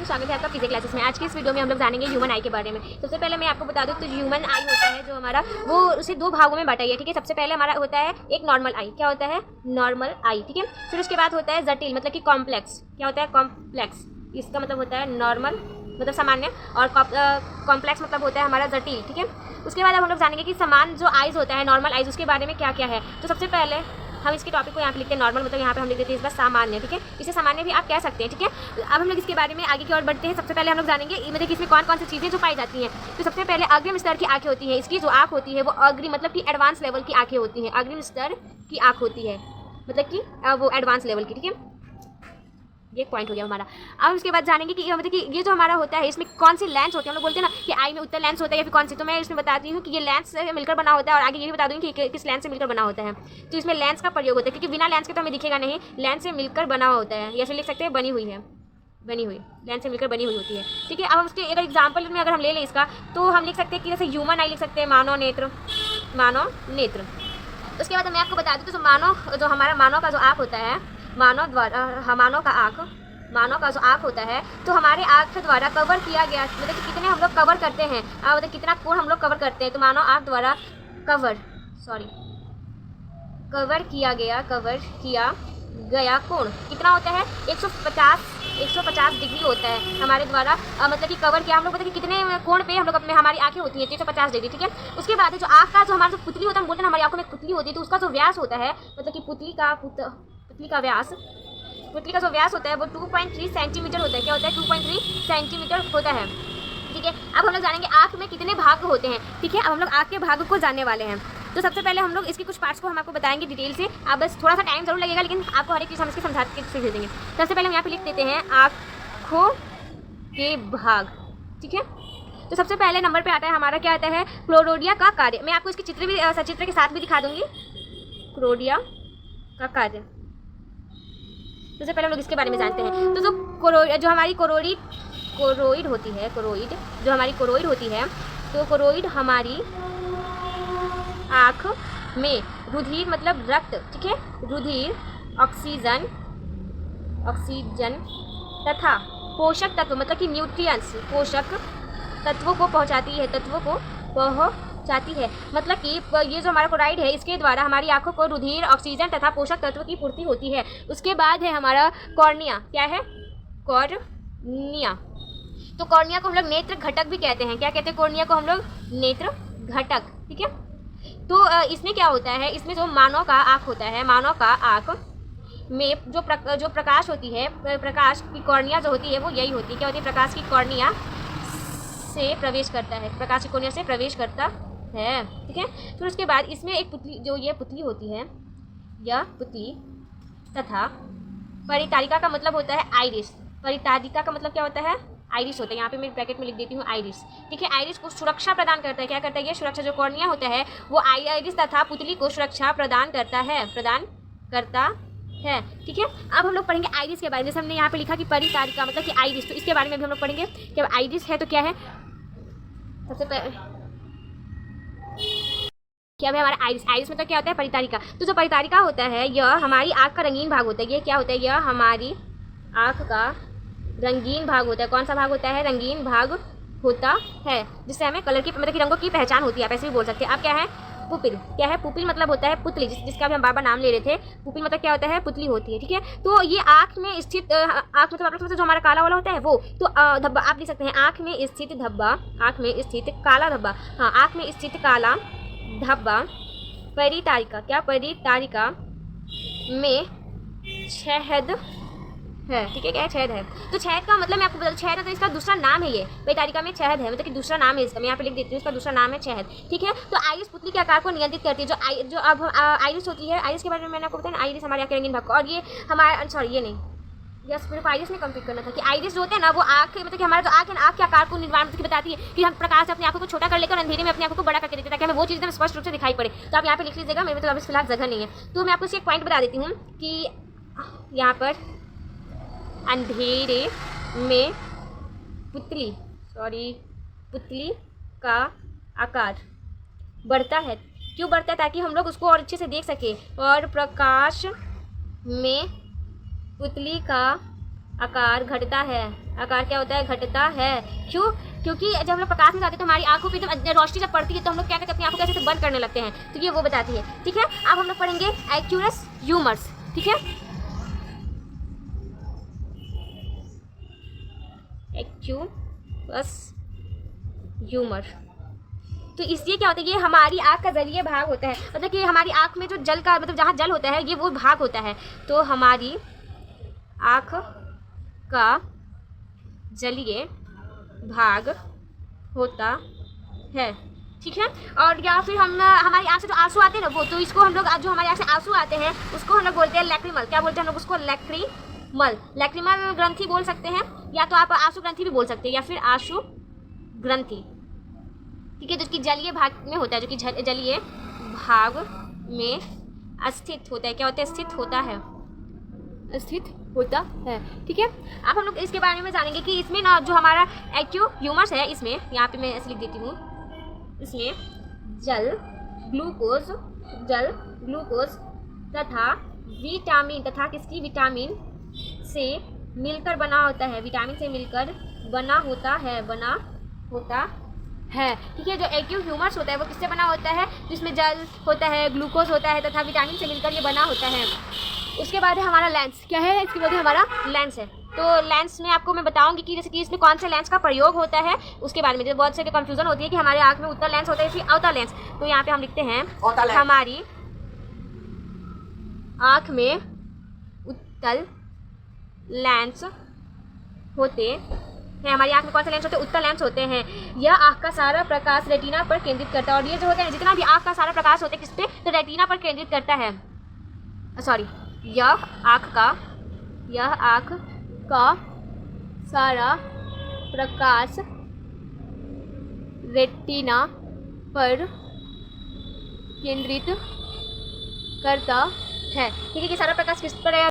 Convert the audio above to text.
स्वागत है आपका फिजिक्स क्लासेस में। आज की इस वीडियो में हम लोग जानेंगे ह्यूमन आई के बारे में। सबसे पहले मैं आपको बता दूं तो ह्यूमन आई होता है जो हमारा वो उसे दो भागों में बांटा है, ठीक है। सबसे पहले हमारा होता है एक नॉर्मल आई, क्या होता है नॉर्मल आई, ठीक है। फिर उसके बाद होता है जटिल मतलब कि कॉम्प्लेक्स, क्या होता है कॉम्प्लेक्स, इसका मतलब होता है नॉर्मल मतलब सामान्य, और कॉम्प्लेक्स मतलब होता है हमारा जटिल, ठीक है। उसके बाद अब हम लोग जानेंगे कि समान जो आइज़ होता है नॉर्मल आइज़ उसके बारे में क्या क्या है। तो सबसे पहले हम इसके टॉपिक को यहाँ पे लिखते हैं नॉर्मल, मतलब यहाँ पे हम लिख देते हैं इस बार सामान्य, ठीक है। इसे सामान्य भी आप कह सकते हैं, ठीक है। अब हम लोग इसके बारे में आगे की ओर बढ़ते हैं। सबसे पहले हम लोग जानेंगे मतलब कि इसमें कौन कौन सी चीज़ें जो पाई जाती हैं। तो सबसे पहले अग्रिम स्तर की आँखें होती हैं। इसकी जो आँख होती है वो अग्रिम मतलब कि एडवांस लेवल की आँखें होती हैं। अग्रिम स्तर की आँख होती है मतलब कि वो एडवांस लेवल की, ठीक है। ये पॉइंट हो गया हमारा। अब उसके बाद जानेंगे कि मतलब कि ये जो हमारा होता है इसमें कौन सी लेंस होती है। हम लोग बोलते हैं ना कि आई में उत्तर लेंस होता है या फिर कौन सी, तो मैं इसमें बताती हूँ कि ये लेंस से मिलकर बना होता है, और आगे ये भी बता दूँगी कि किस लेंस से मिलकर बना होता है। तो इसमें लेंस का प्रयोग होता है क्योंकि बिना लेंस के तो हमें दिखेगा नहीं, लेंस से मिलकर बना होता है, या फिर लिख सकते हैं बनी हुई है, बनी हुई, लेंस से मिलकर बनी हुई होती है, ठीक है। अब हम उसके अगर एग्जाम्पल में अगर हम ले लें इसका तो हम लिख सकते हैं कि जैसे ह्यूमन आई लिख सकते हैं मानव नेत्र, मानव नेत्र। उसके बाद मैं आपको बता दूँ तो मानव जो हमारा मानव का जो आँख होता है, मानव द्वारा मानव का आँख, मानव का जो आँख होता है तो हमारे आँख द्वारा कवर किया गया मतलब कि कितने हम लोग कवर करते हैं, मतलब कितना कोण हम लोग कवर करते हैं। तो मानव आँख द्वारा कवर किया गया कोण कितना होता है 150 डिग्री होता है हमारे द्वारा मतलब कि कवर किया हम लोग पता कि कितने कोण पे हम लोग अपने हमारी आँखें होती हैं 150 डिग्री, ठीक है। उसके बाद जो आँख का जो हमारा जो पुतली होता है, हम बोलते हैं हमारी आँखों में पुतली होती है, तो उसका जो व्यास होता है मतलब कि पुतली का जो व्यास होता है वो 2.3 सेंटीमीटर होता है। क्या होता है 2.3 सेंटीमीटर होता है, ठीक है। अब हम लोग जानेंगे आँख में कितने भाग होते हैं, ठीक है। अब हम लोग आँख के भाग को जानने वाले हैं। तो सबसे पहले हम लोग इसके कुछ पार्ट्स को हम आपको बताएंगे डिटेल से। आप बस थोड़ा सा टाइम जरूर लगेगा लेकिन आपको हर एक चीज़ हम इसके समझा के सीख देंगे। सबसे पहले हम यहाँ पे लिख देते हैं आँखों के भाग, ठीक है। तो सबसे पहले नंबर पर आता है हमारा क्या आता है क्लोरोडिया का कार्य। मैं आपको इसके चित्र भी सचित्र के साथ भी दिखा दूंगी, क्लोरोडिया का कार्य। सबसे पहले हम लोग इसके बारे में जानते हैं। तो जो हमारी कोरोइड होती है, जो हमारी कोरोइड होती है, तो कोरोइड हमारी आँख में रुधिर मतलब रक्त, ठीक है, रुधिर, ऑक्सीजन तथा पोषक तत्व मतलब कि न्यूट्रिएंट्स, पोषक तत्वों को पहुँचाती है। मतलब कि ये जो हमारा कोराइड है इसके द्वारा हमारी आंखों को रुधिर, ऑक्सीजन तथा पोषक तत्व की पूर्ति होती है। उसके बाद है हमारा कॉर्निया, क्या है कॉर्निया। तो कॉर्निया को हम लोग नेत्र घटक भी कहते हैं। क्या कहते हैं कॉर्निया को हम लोग नेत्र घटक, ठीक है। तो इसमें क्या होता है, इसमें जो मानव का आँख होता है, मानव का आँख में जो प्रकाश होती है, प्रकाश की कॉर्निया जो होती है वो यही होती है, क्या होती है प्रकाश की कॉर्निया से प्रवेश करता है, प्रकाश की कॉर्निया से प्रवेश करता है, ठीक है। फिर उसके बाद इसमें एक पुतली, जो ये पुतली होती है, यह पुतली तथा परितारिका का मतलब होता है आइरिस। परितारिका का मतलब क्या होता है आइरिस होता है। यहाँ पे मैं ब्रैकेट में लिख देती हूँ आइरिस, ठीक है। आइरिस को सुरक्षा प्रदान करता है। क्या करता है ये सुरक्षा, जो कॉर्निया होता है वो आइरिस तथा पुतली को सुरक्षा प्रदान करता है, ठीक है। अब हम लोग पढ़ेंगे आइरिस के बारे में। जैसे हमने यहाँ पे लिखा कि परितारिका मतलब कि आइरिस, तो इसके बारे में भी हम लोग पढ़ेंगे कि आइरिस है तो क्या है। सबसे पहले क्या है हमारा आइरिस मतलब क्या होता है परितारिका। तो जो परितारिका होता है यह हमारी आँख का रंगीन भाग होता है। ये क्या होता है, यह हमारी आँख का रंगीन भाग होता है। कौन सा भाग होता है, रंगीन भाग होता है, जिससे हमें कलर की मतलब कि रंगों की पहचान होती है, आप ऐसे भी बोल सकते हैं। अब क्या है पुपिल, क्या है पुपिल मतलब होता है पुतली, जिसका भी हम बार बार नाम ले रहे थे। पुपिल मतलब क्या होता है पुतली होती है, ठीक है। तो ये आँख में स्थित आँख मतलब आप लोग जो हमारा काला वाला होता है वो, तो धब्बा आप लिख सकते हैं आँख में स्थित धब्बा, आँख में स्थित काला धब्बा, हाँ आँख में स्थित काला धब्बा परितारिका, क्या परितारिका में छेद है, ठीक है, क्या है छेद है। तो छेद का मतलब मैं आपको बता दूं, छेद है तो इसका दूसरा नाम है, ये परितारिका में छेद है मतलब कि दूसरा नाम है इसका। मैं यहाँ पे लिख देती हूँ, इसका दूसरा नाम है छेद, ठीक है। तो आइरिस पुतली के आकार को नियंत्रित करती है। जो अब आइरिस होती है, आइरिस के बारे में मैंने आपको बताया, आइरिस हमारे आँख के रंगीन भाग, और ये हमारा सॉरी ये नहीं, यस सिर्फ आइरिस में कंप्लीट करना था कि आइरिस जो होते हैं ना वो आँख मतलब कि हमारा जो आँख है आँख के आकार को निर्माण मतलब बताती है कि हम प्रकाश से अपनी आँखों को छोटा कर लेकर अंधेरे में अपनी आँखों को बड़ा करके देते हैं ताकि हमें वो चीज़ एकदम स्पष्ट रूप से दिखाई पड़े। तो आप यहाँ पे लिख लीजिएगा, मेरे तो अभी फिलहाल जगह नहीं है। तो मैं आपको एक पॉइंट बता देती हूँ कि यहाँ पर अंधेरे में पुतली का आकार बढ़ता है। क्यों बढ़ता है, ताकि हम लोग उसको और अच्छे से देख सकें, और प्रकाश में पुतली का आकार घटता है, आकार क्या होता है, घटता है। क्यों? क्योंकि जब हम लोग प्रकाश में जाते हैं तो हमारी आंखों पे जब रोशनी जब पड़ती है तो हम लोग क्या करते हैं, अपनी आंखों को कैसे बंद करने लगते हैं, तो ये वो बताती है। ठीक है, अब हम लोग पढ़ेंगे एक्यूरस ह्यूमर्स। ठीक है, एक्यूरस ह्यूमर। तो इसलिए क्या होता है, ये हमारी आँख का जलीय भाग होता है, मतलब कि हमारी आँख में जो जल का मतलब जहाँ जल होता है ये वो भाग होता है। तो हमारी आँख का जलीय भाग होता है। ठीक है, और या फिर हम हमारी आँख से जो आंसू आते हैं ना वो, तो इसको हम लोग जो हमारी आँख से आंसू आते हैं उसको हम लोग बोलते हैं लैक्रिमल। क्या बोलते हैं हम लोग उसको, लैक्रिमल। लैक्रिमल ग्रंथि बोल सकते हैं, या तो आप आंसू ग्रंथि भी बोल सकते हैं, या फिर आंसू ग्रंथि। ठीक है, जो कि जलीय भाग में होता है, जो कि जलीय भाग में स्थित होता है। क्या होता है, स्थित होता है, स्थित होता है। ठीक है, अब हम लोग इसके बारे में जानेंगे कि इसमें ना जो हमारा एक्यू ह्यूमर्स है, इसमें यहाँ पे मैं ऐसे लिख देती हूँ, इसमें जल ग्लूकोज तथा विटामिन तथा किसकी, विटामिन से मिलकर बना होता है, विटामिन से मिलकर बना होता है। ठीक है, जो एक्यू ह्यूमर्स होता है वो किससे बना होता है, जिसमें जल होता है, ग्लूकोज होता है तथा विटामिन से मिलकर ये बना होता है। उसके बाद है हमारा लेंस। क्या है, इसके बाद हमारा लेंस है। तो लेंस में आपको मैं बताऊंगी कि जैसे कि इसमें कौन से लेंस का प्रयोग होता है उसके बारे में। जैसे बहुत से कंफ्यूजन होती है कि हमारे आँख में उत्तल लेंस होता है कि अवतल लेंस। तो यहाँ पे हम लिखते हैं हमारी आँख में उत्तल लेंस होते हैं। हमारी आँख में कौन से लेंस होते हैं, उत्तल लेंस होते हैं। यह आँख का सारा प्रकाश रेटिना पर केंद्रित करता है, और ये जो होता है जितना भी आँख का सारा प्रकाश होता है किस पे, तो रेटिना पर केंद्रित करता है। सॉरी, यह आँख का सारा प्रकाश रेटिना पर केंद्रित करता है। ठीक है, कि सारा प्रकाश किस पर है,